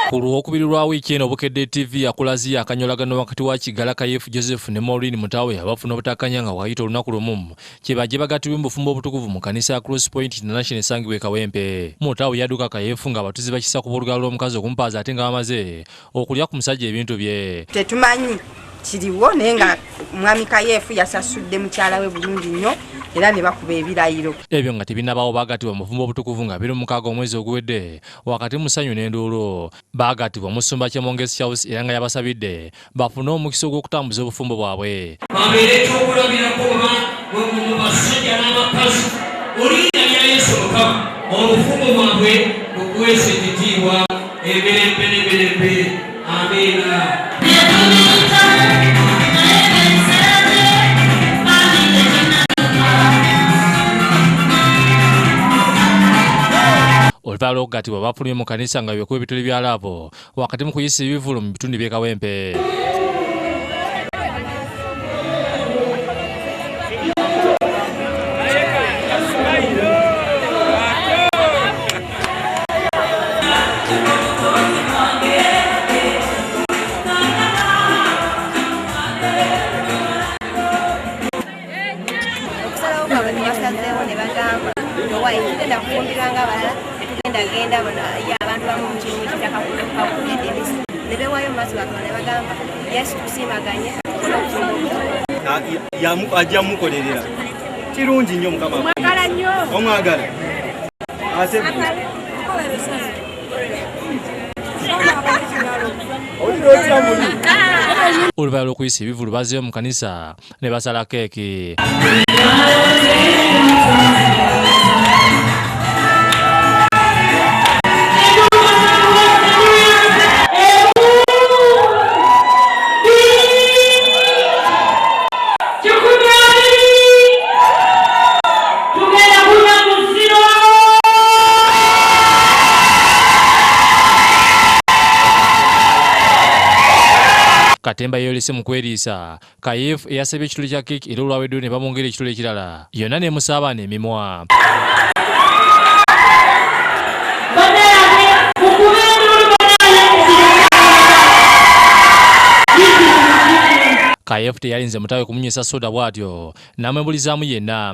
Ku Lwokubiri lwa wiiki eno Bukedde TV yakulaziya akanyolagano wakati wa Kigala Kayefu Joseph ne Maureen Mutawe abafuna obutakkaanya nga wayita olunaku lumu kye bajje bagatibwe mu bufumbo obutukuvu mu kanisa ya Cross Point International esangibwa e Kawempe. Mutawe yadduka Kayefu nga abatuuze bakisa ku boolugalo lw'omukazi okumpaaza ate nga bamaze okulya ku musajja ebintu bye. Tetumanyi kiriwo naye nga mwami Kayefu yasasudde mukyala we bulungi nnyo era ne bakuba ebirayiro. Ebyo nga tebinabaawo bagatibwa mu bufumbo obutukuvu nga 26 omwezi oguwedde wakati mu ssanyu n'enduulu. Bagatibwa Musumba Kyemongezi Charles era nga yabasabidde bafune omukisa ogw'okutambuza obufumbo bwabwe. Babeere ekyokulabirako mu basajja n'abakazi olinnya lya Yesu Mukama obufumbo bwabwe bukwese ekitiibwa emirembe n'emirembe. Amiina. Oluvaalo okugatibwa bafulumye mu kanisa nga bekuba ebituli bya laabo wakati mu kuyisa ebivulu mu bitundu by'e Kawempe. Genda bana ya abantu bamukimu kitaka kuledelesi nebewayo maso bakone bagamba Yesu kusimaganye yamu ajja mukolerera kirungi nnyo Mukama mwagala nnyo omwagala asebu Oluvaalo lw'okuyisa ebivulu bazzeyo mu kanisa ne basala keeki. Katemba yeyolese mu kweriisa. Kayefu eyasabye ekituli kya keeki era olwaweddeo ne bamwongera ekituli ekirala. Yonna n'emusaabaana emimwa. Kayefu teyalinze Mutawe kumunywesa soda bw'atyo n'amwembulizaamu yenna.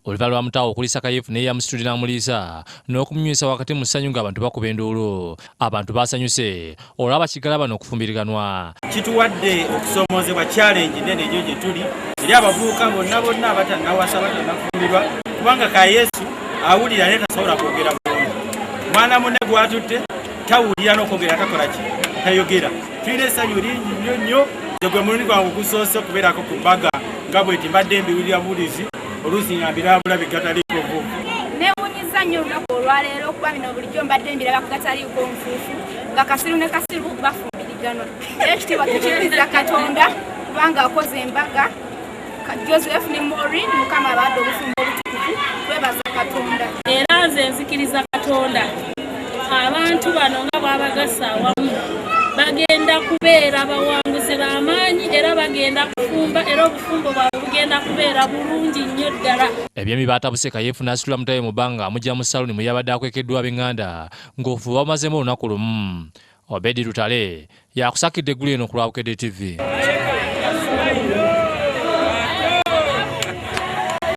Oluvaalo lwa Mutawe okulisa Kayefu naye yamusitudde n'amuliisa n'okumunywesa wakati mu ssanyu ng'abantu bakuba enduulu. Abantu baasanyuse olw'aba Kigala bano okufumbiriganwa. Kituwadde okusoomozebwa challenge nene egyo gye tuli eri abavubuka bonna abatannawasa batannafumbirwa kubanga Kayesu awulira naye tasobola kwogera bulungi. Mwana munne gwatutte tawulira n'okwogera takola ki tayogera. Tulina essanyu lingi nnyo nnyo nze gwe mulundi gwange ogusoose okubeerako ku mbaga nga bweti mbadde mbiwulira bulizi oluusi ngambira bulabi gataliiko vuvu. Neewuunyizza nnyo olunaku olwaleero okuba bino bulijjo mbadde mbiraba ku gataliiko nfuufu nga Kasiru ne Kasiru bafumbiriganwa. Ekitiibwa tukikiriza Katonda kubanga akoze embaga. Joseph ne Maureen Mukama abadde obufumbo obutukuvu twebaza Katonda. Era nze nzikiriza Katonda abantu bano nga bw'abagasa awamu bagenda kubeera bawanguzi b'amaanyi era bagenda kufumba era obufumbo bwabwe bugenda kubeera bulungi nnyo ddala. Ebyemi baatabuse Kayefu n'asitula Mutawe mu bbanga amugya mu saluni mwe yabadde akwekeddwa ab'eŋŋanda ng'ofuba bamazemu olunaku lumu. Obedi Lutale yakusakidde eggulu eno ku lwa Bukedde TV.